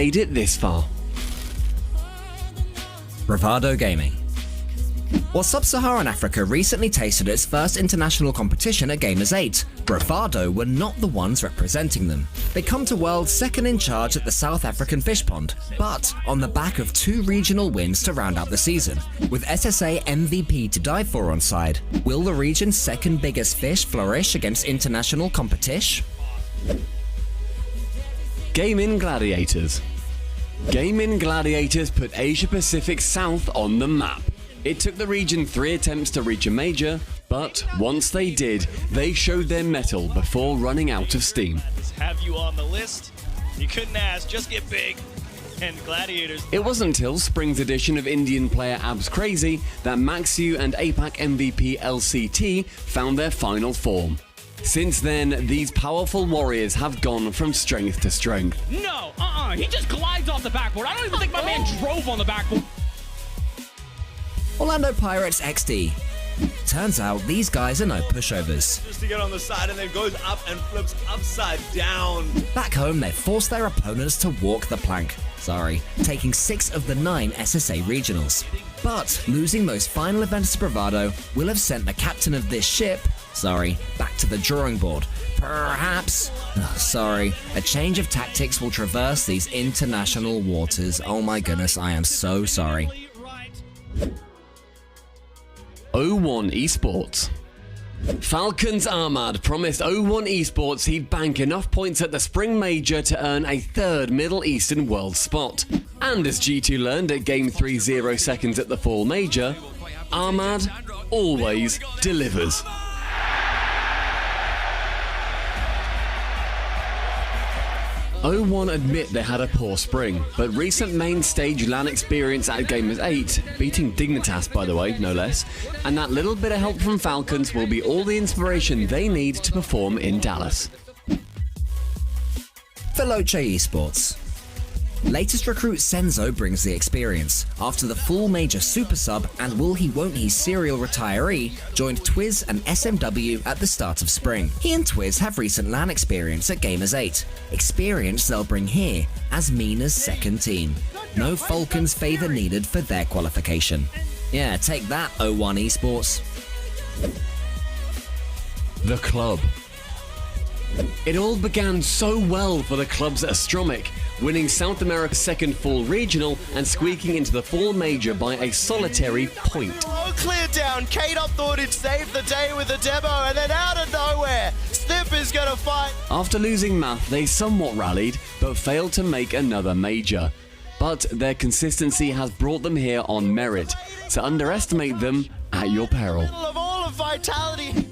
made it this far. Bravado Gaming. While Sub-Saharan Africa recently tasted its first international competition at Gamers 8, Bravado were not the ones representing them. They come to World second in charge at the South African Fish Pond, but on the back of 2 regional wins to round out the season. With SSA MVP to die for on side, will the region's second biggest fish flourish against international competition? Gaming Gladiators. Gaming Gladiators put Asia Pacific South on the map. It took the region 3 attempts to reach a major, but once they did, they showed their mettle before running out of steam. Have you on the list? You couldn't ask, just get big. And Gladiators. It wasn't until Spring's edition of Indian player Abs Crazy that Maxu and APAC MVP LCT found their final form. Since then, these powerful warriors have gone from strength to strength. No, he just glides off the backboard. I don't even think my man drove on the backboard. Orlando Pirates XD. Turns out these guys are no pushovers. Just to get on the side and then goes up and flips upside down. Back home, they forced their opponents to walk the plank. Sorry, taking 6 of the 9 SSA regionals. But losing those final events to Bravado will have sent the captain of this ship, back to the drawing board. Perhaps, a change of tactics will traverse these international waters. Oh my goodness, I am so sorry. 01 Esports. Falcons Ahmad promised 01 Esports he'd bank enough points at the Spring Major to earn a 3rd Middle Eastern world spot. And as G2 learned at Game 3 0 seconds at the Fall Major, Ahmad always delivers. 01 admit they had a poor spring, but recent main stage LAN experience at Gamers 8, beating Dignitas by the way, no less, and that little bit of help from Falcons will be all the inspiration they need to perform in Dallas. Veloce Esports. Latest recruit Senzo brings the experience. After the full major super sub and will he won't he serial retiree joined Twiz and SMW at the start of spring. He and Twiz have recent LAN experience at Gamers 8. Experience they'll bring here as Mina's second team. No Falcons favour needed for their qualification. Yeah, take that 01 Esports. The Club. It all began so well for the clubs at Astromic, winning South America's second Fall Regional and squeaking into the Fall Major by a solitary point. Oh, clear down. K-Dot thought he'd save the day with a demo, and then out of nowhere, Snip is gonna fight. After losing Math, they somewhat rallied, but failed to make another major. But their consistency has brought them here on merit, so underestimate them at your peril. Of all of Vitality.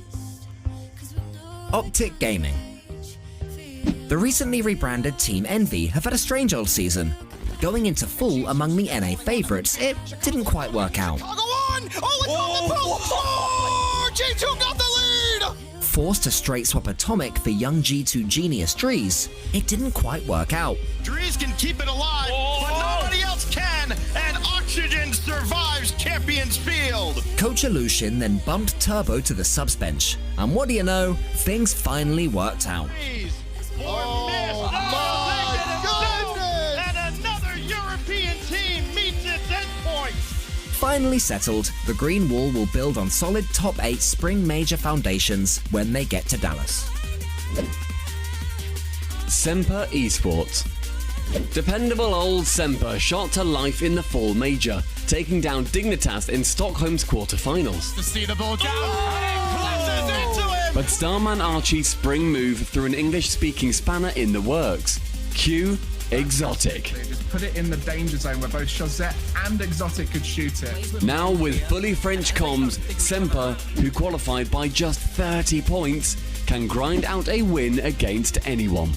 Optic Gaming. The recently rebranded Team Envy have had a strange old season. Going into Full among the NA favourites, it didn't quite work out. Oh, it's on the pool! Oh, G2 got the lead! Forced to straight swap Atomic for young G2 genius Drees, it didn't quite work out. Drees can keep it alive, but nobody else can, and Oxygen survives Champions Field! Coach Alushin then bumped Turbo to the subs bench, and what do you know, things finally worked out. And another European team meets its endpoint. Finally settled, the Green Wall will build on solid top 8 Spring Major foundations when they get to Dallas. Semper Esports. Dependable old Semper shot to life in the Fall Major, taking down Dignitas in Stockholm's quarterfinals. To see the ball down, and it into him. But Starman Archie's spring move threw an English-speaking spanner in the works. Cue Exotic. They just put it in the danger zone where both Chazette and Exotic could shoot it. Now with fully French comms, Semper, who qualified by just 30 points, can grind out a win against anyone.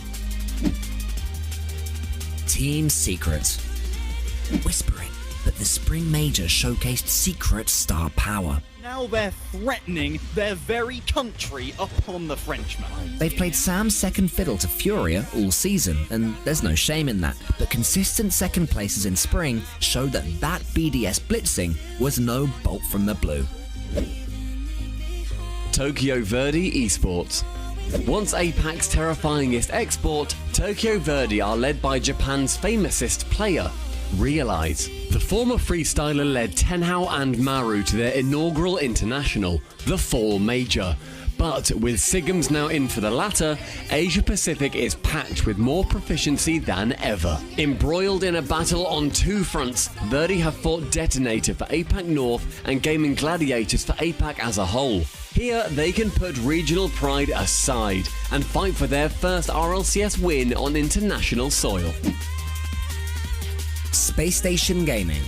Team Secret. Whispering that the Spring Major showcased secret star power. Now they're threatening their very country upon the Frenchmen. They've played Sam's second fiddle to Furia all season, and there's no shame in that. But consistent second places in Spring show that BDS blitzing was no bolt from the blue. Tokyo Verde Esports. Once APAC's terrifyingest export, Tokyo Verdy are led by Japan's famousest player, rlcs. The former freestyler led Tenhao and Maru to their inaugural international, the Fall Major. But with Sigums now in for the latter, Asia Pacific is packed with more proficiency than ever. Embroiled in a battle on two fronts, Verdy have fought Detonator for APAC North and Gaming Gladiators for APAC as a whole. Here, they can put regional pride aside and fight for their first RLCS win on international soil. Space Station Gaming.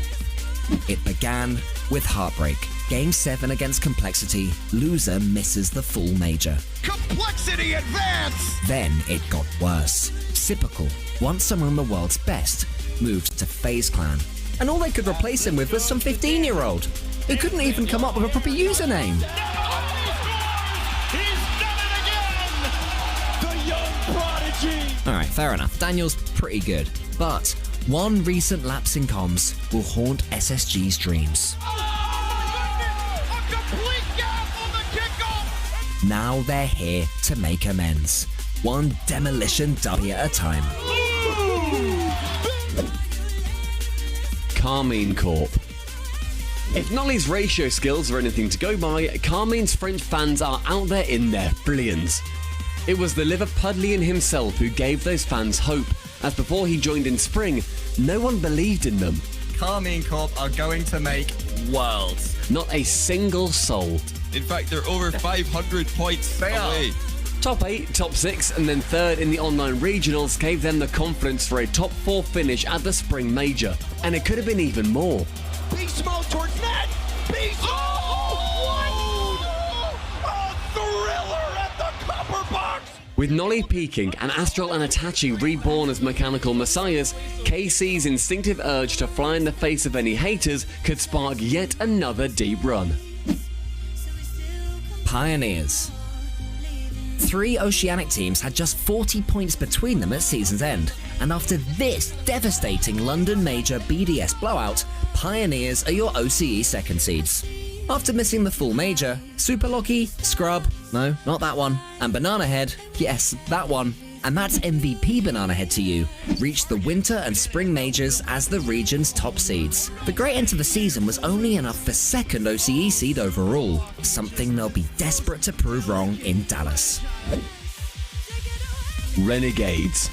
It began with heartbreak. Game 7 against Complexity, loser misses the full major. Complexity advance! Then it got worse. Sypical, once among the world's best, moved to FaZe Clan. And all they could replace him with was some 15-year-old who couldn't even come up with a proper username. He's done it again! The young prodigy! Alright, fair enough. Daniel's pretty good. But one recent lapse in comms will haunt SSG's dreams. Now they're here to make amends. One demolition W at a time. Carmine Corp. If Nolly's ratio skills are anything to go by, Carmine's French fans are out there in their billions. It was the Liverpudlian himself who gave those fans hope, as before he joined in spring, no one believed in them. Carmine Corp are going to make worlds. Not a single soul. In fact, they're over 500 points away. Top 8, top 6, and then 3rd in the online regionals gave them the confidence for a top 4 finish at the Spring Major. And it could have been even more. Beast mode towards net! Beast mode! Oh, what? A thriller at the copper box! With Nolly peaking and Astral and Itachi reborn as mechanical messiahs, KC's instinctive urge to fly in the face of any haters could spark yet another deep run. Pioneers. 3 Oceanic teams had just 40 points between them at season's end, and after this devastating London Major BDS blowout, Pioneers are your OCE second seeds. After missing the full major, Super Locky, Scrub, no, not that one, and Banana Head, yes, that one, and that's MVP Banana Head to you, reached the winter and spring majors as the region's top seeds. The great end to the season was only enough for second OCE seed overall, something they'll be desperate to prove wrong in Dallas. Renegades.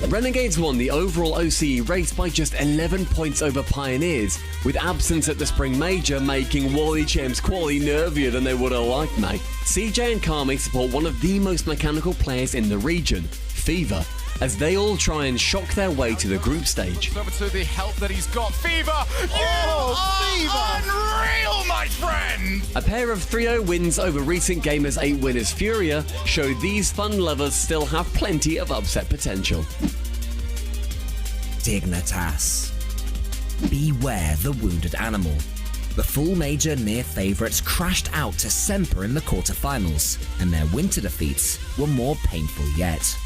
Renegades won the overall OCE race by just 11 points over Pioneers, with absence at the Spring Major making Wally Champs quali nervier than they would have liked, mate. CJ and Kami support one of the most mechanical players in the region, Fever, as they all try and shock their way to the group stage. Over to the help that he's got. Fever! Unreal, my friend! A pair of 3-0 wins over recent Gamers 8 winners Furia show these fun lovers still have plenty of upset potential. Dignitas. Beware the wounded animal. The full major near favourites crashed out to Semper in the quarterfinals, and their winter defeats were more painful yet.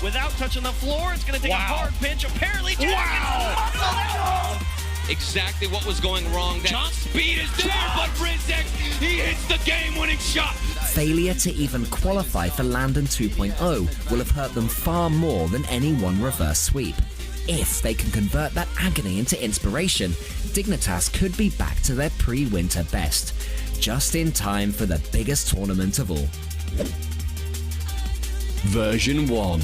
Without touching the floor, it's going to take a hard pinch. Apparently, Exactly what was going wrong there. Jump speed is there, but Rizek, he hits the game-winning shot. Failure to even qualify for Landon 2.0 will have hurt them far more than any one reverse sweep. If they can convert that agony into inspiration, Dignitas could be back to their pre-winter best, just in time for the biggest tournament of all. Version 1.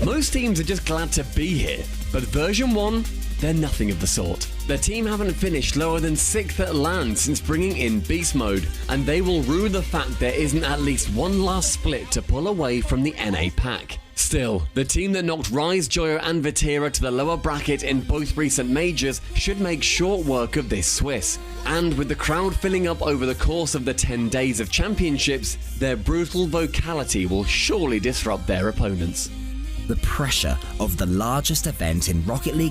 Most teams are just glad to be here, but Version 1, they're nothing of the sort. Their team haven't finished lower than 6th at LAN since bringing in Beast Mode, and they will rue the fact there isn't at least one last split to pull away from the NA pack. Still, the team that knocked Rise, Joyo and Vatira to the lower bracket in both recent majors should make short work of this Swiss. And with the crowd filling up over the course of the 10 days of championships, their brutal vocality will surely disrupt their opponents. The pressure of the largest event in Rocket League